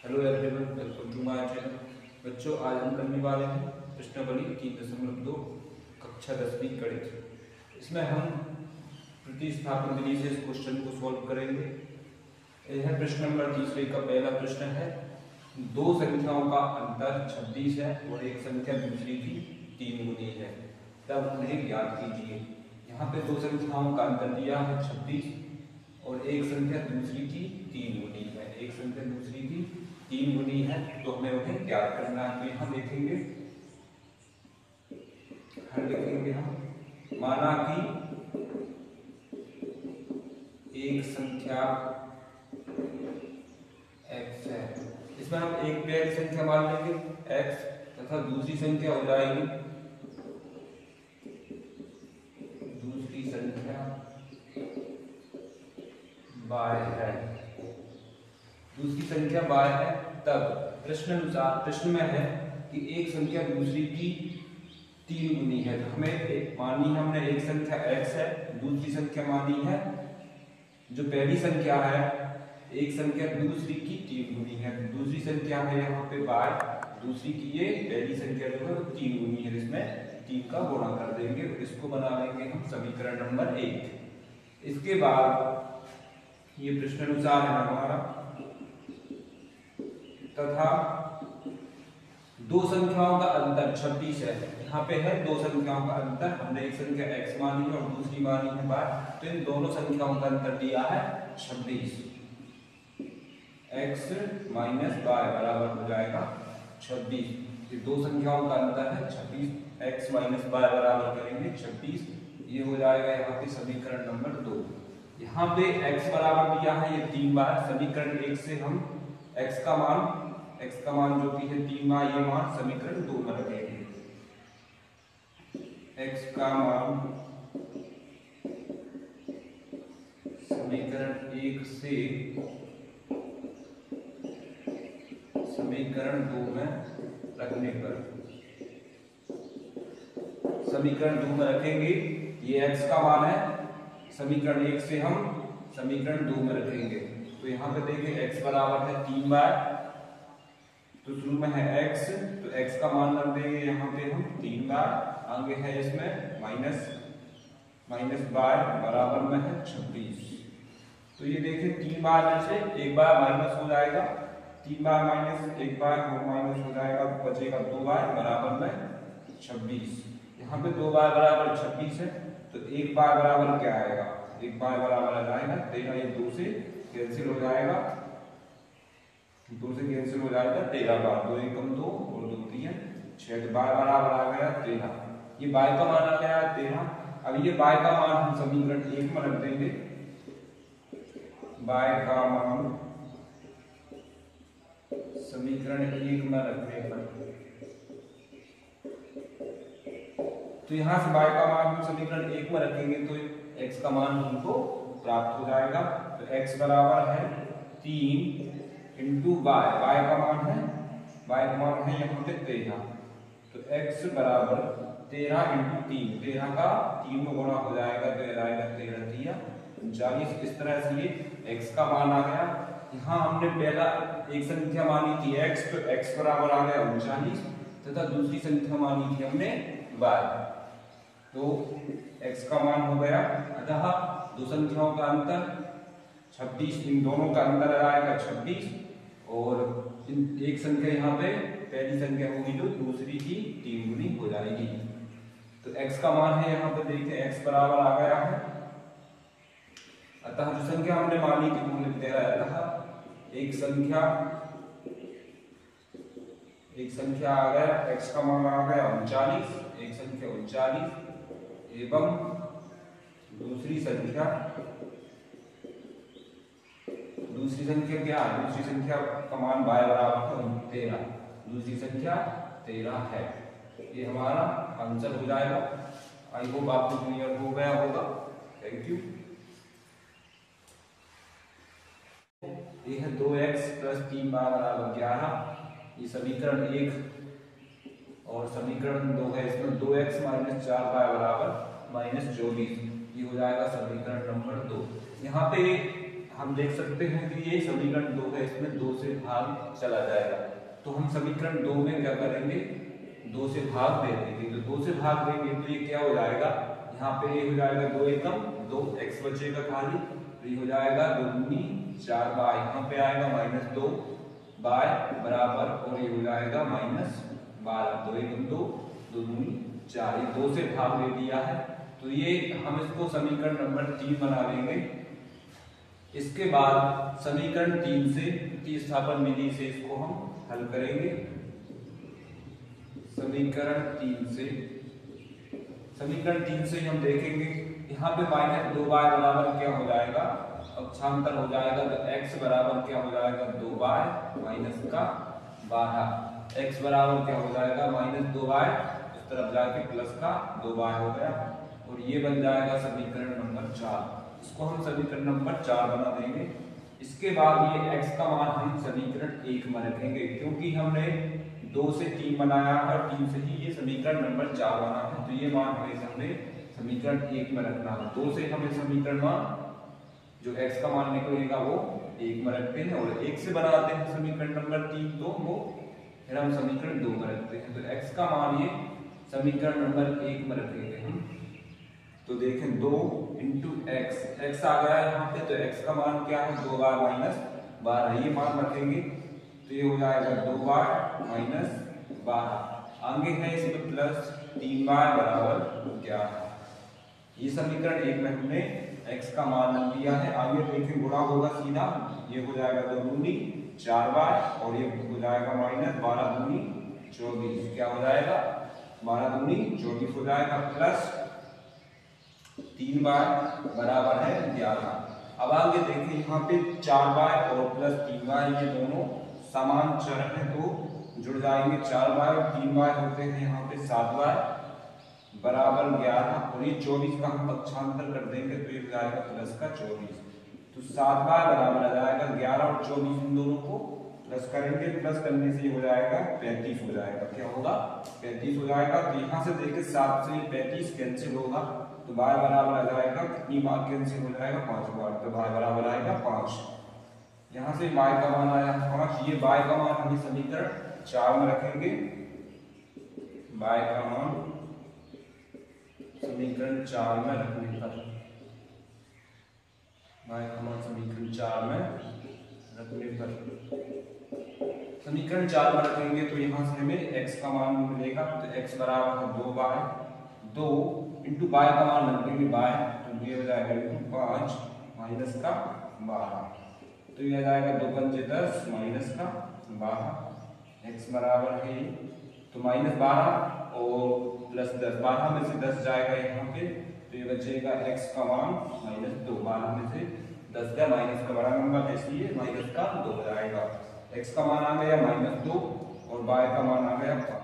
Hello everyone, welcome to my channel. बच्चों, आज हम करने वाले हैं प्रश्नावली 3.2 कक्षा 10वीं गणित। इसमें हम प्रतिस्थापन विधि से इस क्वेश्चन को सॉल्व करेंगे। यह प्रश्न नंबर तीसरे का पहला प्रश्न है। दो संख्याओं का अंतर 26 है और एक संख्या दूसरी की 3 गुनी है, तब उन्हें ज्ञात कीजिए। यहाँ पे दो संख्याओं का अंतर दिया है 26 और एक संख्या दूसरी की 3 गुनी है। एक संख्या दूसरी की 3 गुनी है, तो हमें उन्हें ज्ञात करना है। तो यहाँ लिखेंगे हम, माना कि एक संख्या x है। इसमें हम एक प्यारी संख्या मान लेंगे x तथा दूसरी संख्या हो जाएगी दूसरी संख्या y है। तब प्रश्न में है कि एक संख्या दूसरी की 3 गुनी है। तो हमें मानी हमने एक संख्या x है, दूसरी संख्या मानी है जो पहली संख्या है, एक संख्या दूसरी की 3 गुनी है। दूसरी संख्या है यहाँ पे y, दूसरी की ये पहली संख्या जो है 3 गुनी है, जिसमें 3 का गुणा कर देंगे। इसको बना लेंगे हम समीकरण नंबर 1। इसके बाद ये प्रश्नानुसार है हमारा, तथा दो संख्याओं का अंतर 26 है। यहाँ पे है दो संख्याओं का अंतर, हमने एक संख्या x मानी है और दूसरी मानी है y, तो इन दोनों संख्याओं का अंतर दिया है 26। x माइनस y बराबर हो जाएगा 26। ये दो संख्याओं का अंतर है 26, x माइनस y बराबर करेंगे 26। ये हो जाएगा यहाँ पे समीकरण नंबर 2। यहाँ पे x बराबर दिया है ये 3 बार। समीकरण 1 से हम x का मान जो कि है 3 बार, ये मान समीकरण 2 में रखेंगे। x का मान समीकरण 1 से समीकरण 2 में रखने पर, समीकरण 2 में रखेंगे। ये x का मान है, समीकरण 1 से हम समीकरण 2 में रखेंगे। तो यहाँ पे देखिए x बराबर है 3 बार, तो शुरू में है x, तो x का मान रख देंगे यहाँ पे हम 3 बार। आगे है इसमें माइनस y बराबर में है 26। तो ये देखिए 3 बार में से एक बार माइनस हो जाएगा, 3 बार माइनस, एक बार माइनस हो जाएगा, बचेगा 2 बार बराबर में 26। यहाँ पे 2 बार बराबर 26 है, तो एक बार बराबर क्या आएगा, एक बार बराबर आ जाएगा 13। ये 2 से कैंसिल हो जाएगा, 2 से कैंसिल हो जाएगा 13 बार। 2 एकम 2 और 2 3 6, बार बराबर आ गया 13। ये y का मान आ गया 13। अब ये y का मान हम समीकरण 1 में रख देंगे। y का मान समीकरण 1 में रखने पर, तो यहाँ से y का मान हम समीकरण 1 में रखेंगे तो x का मान हमको प्राप्त हो जाएगा। तो x बराबर है 3 इंटू y का मान है यहाँ पे 13। तो x बराबर 13 इंटू 3, 13 का 3 में गुणा हो जाएगा, तो ये आएगा 13 39। इस तरह से ये x का मान आ गया। यहाँ हमने पहला एक संख्या मानी थी x, तो x बराबर आ गया 39, तथा दूसरी संख्या मानी थी हमने y, तो x का मान हो गया। अतः दो संख्याओं का अंतर 26, इन दोनों का अंतर आएगा 26, और एक संख्या यहाँ पे पहली संख्या होगी जो दूसरी की 3 गुनी हो जाएगी। तो x का मान है यहाँ पे देखिए x बराबर आ गया है। अतः जो संख्या हमने मानी थी वो लिख दे रहा है। अतः एक संख्या आ गया, x का मान आ गया 39, एक संख्या 39, एवं दूसरी संख्या क्या है, दूसरी संख्या का मान y बराबर है 13, दूसरी संख्या 13 है। ये हमारा आंसर हो जाएगा। आई होप आपको क्लियर हो गया होगा। Thank you. ये है 2x प्लस 3y बराबर 11। ये समीकरण 1 और समीकरण 2 है। इसमें 2x माइनस 4y बराबर -24। ये हो जाएगा समीकरण नंबर 2। यहाँ पे हम देख सकते हैं कि ये समीकरण 2 है, इसमें 2 से भाग चला जाएगा। तो हम समीकरण 2 में क्या करेंगे, 2 से भाग दे देंगे। तो 2 से भाग देंगे तो ये क्या हो जाएगा, यहाँ पे ये हो जाएगा 2 एकम 2 x बचेगा खाली, तो ये हो जाएगा 2 दूनी 4 बाय, यहाँ पे आएगा -2 बाय बराबर, और ये हो जाएगा -12, 2 एकम 2 2 दूनी 4, ये 2 से भाग दे दिया है। तो ये हम इसको समीकरण नंबर 3 बना लेंगे। इसके बाद समीकरण 3 से प्रतिस्थापन विधि से इसको हम हल करेंगे। समीकरण 3 से हम देखेंगे यहाँ पे -2y बराबर क्या हो जाएगा, पक्षांतर हो जाएगा, तो x बराबर क्या हो जाएगा 2y माइनस का 12, x बराबर क्या हो जाएगा -2y, इस तरफ जाके प्लस का 2y हो गया, और ये बन जाएगा समीकरण नंबर 4। इसको हम समीकरण नंबर 4 बना देंगे। इसके बाद ये x का मान हम समीकरण 1 में रखेंगे, क्योंकि हमने 2 से 3 बनाया है और 3 से ही ये समीकरण नंबर 4 बना है, तो ये मान हमें समीकरण 1 में रखना है। 2 से हमें समीकरण मान जो x का मान निकलेगा वो 1 में रखते हैं, और 1 से बनाते हैं समीकरण नंबर 3, तो वो फिर हम समीकरण 2 में रखते हैं। तो x का मान ये समीकरण नंबर 1 में रखेंगे हम। तो देखें 2 इंटू x आ गया यहाँ पे, तो x का मान क्या है 2y - 12, ये मान रखेंगे, तो ये हो जाएगा 2y - 12, आगे है इसमें प्लस 3y बराबर 11। ये समीकरण 1 में हमने x का मान रख दिया है। आगे देखें गुणा होगा सीधा, ये हो जाएगा 2 दूनी 4y, और ये हो जाएगा -12 दूनी 24, क्या हो जाएगा 12 दूनी 24 हो जाएगा, प्लस 3y बराबर है 11। अब आगे देखिए यहाँ पे 4y और प्लस 3y ये दोनों समान चर हैं, तो जुड़ जाएंगे, 4y और 3y होते हैं यहाँ पे 7y बराबर 11, और ये 24 का हम पक्षांतर कर देंगे तो ये हो जाएगा प्लस का 24, तो 7y बराबर आ जाएगा 11 और 24, इन दोनों को प्लस करेंगे, प्लस करने से ये हो जाएगा 35 हो जाएगा, क्या होगा 35 हो जाएगा। तो यहाँ से देखिए 7 से 35 कैंसिल होगा, तो y बराबर आ जाएगा, कितनी बार कैंसिल हो जाएगा 5 बार, तो y बराबर आएगा 5। यहाँ से y का मान आया 5, ये y का मान हम समीकरण 4 में रखेंगे। y का मान समीकरण 4 में रखने पर, y का मान समीकरण 4 में रखने पर, समीकरण 4 में रखेंगे तो यहाँ से हमें x का मान मिलेगा, तो x बराबर है 2 इंटू y का मान रखेंगे y, तो ये हो जाएगा इंटू 5 माइनस का 12, तो ये आ जाएगा 2 पंजे 10 माइनस का 12, x बराबर है तो -12 और प्लस 10, 12 में से 10 जाएगा यहाँ पे, तो ये बचेगा x का मान -2, 12 में से 10 का माइनस का बड़ा नंबर है इसलिए माइनस का 2 जाएगा। x का मान आ गया -2 और y का मान आ गया 5।